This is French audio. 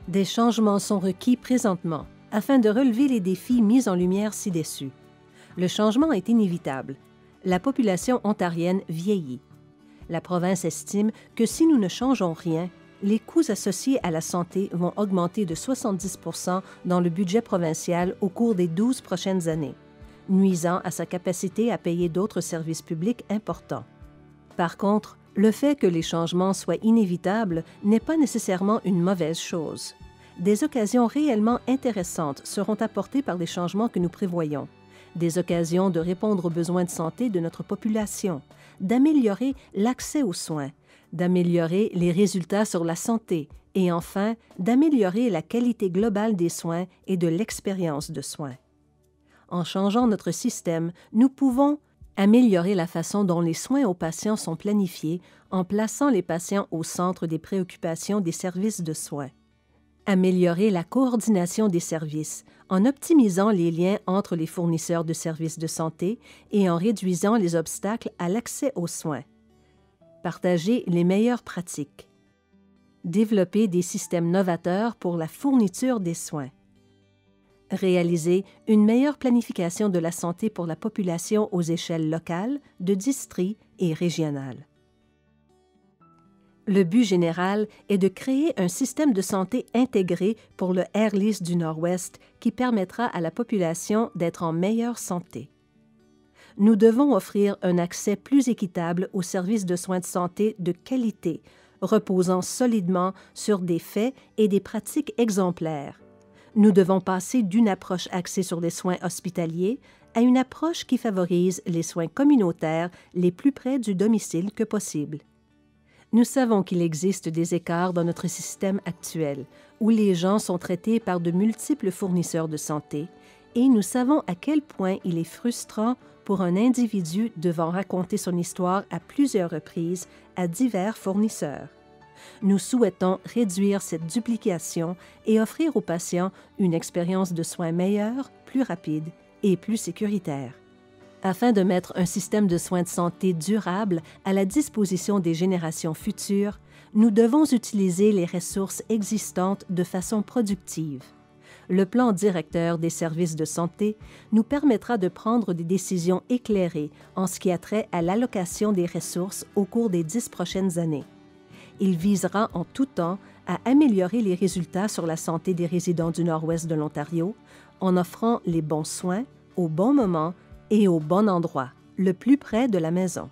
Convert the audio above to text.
Des changements sont requis présentement afin de relever les défis mis en lumière ci-dessus. Le changement est inévitable. La population ontarienne vieillit. La province estime que si nous ne changeons rien, les coûts associés à la santé vont augmenter de 70 % dans le budget provincial au cours des 12 prochaines années, nuisant à sa capacité à payer d'autres services publics importants. Par contre, le fait que les changements soient inévitables n'est pas nécessairement une mauvaise chose. Des occasions réellement intéressantes seront apportées par les changements que nous prévoyons. Des occasions de répondre aux besoins de santé de notre population, d'améliorer l'accès aux soins, d'améliorer les résultats sur la santé et enfin d'améliorer la qualité globale des soins et de l'expérience de soins. En changeant notre système, nous pouvons améliorer la façon dont les soins aux patients sont planifiés en plaçant les patients au centre des préoccupations des services de soins. Améliorer la coordination des services en optimisant les liens entre les fournisseurs de services de santé et en réduisant les obstacles à l'accès aux soins. Partager les meilleures pratiques. Développer des systèmes novateurs pour la fourniture des soins. Réaliser une meilleure planification de la santé pour la population aux échelles locales, de district et régionales. Le but général est de créer un système de santé intégré pour le Airlift du Nord-Ouest qui permettra à la population d'être en meilleure santé. Nous devons offrir un accès plus équitable aux services de soins de santé de qualité, reposant solidement sur des faits et des pratiques exemplaires. Nous devons passer d'une approche axée sur les soins hospitaliers à une approche qui favorise les soins communautaires les plus près du domicile que possible. Nous savons qu'il existe des écarts dans notre système actuel, où les gens sont traités par de multiples fournisseurs de santé, et nous savons à quel point il est frustrant pour un individu devant raconter son histoire à plusieurs reprises à divers fournisseurs. Nous souhaitons réduire cette duplication et offrir aux patients une expérience de soins meilleure, plus rapide et plus sécuritaire. Afin de mettre un système de soins de santé durable à la disposition des générations futures, nous devons utiliser les ressources existantes de façon productive. Le plan directeur des services de santé nous permettra de prendre des décisions éclairées en ce qui a trait à l'allocation des ressources au cours des 10 prochaines années. Il visera en tout temps à améliorer les résultats sur la santé des résidents du Nord-Ouest de l'Ontario en offrant les bons soins au bon moment et au bon endroit, le plus près de la maison.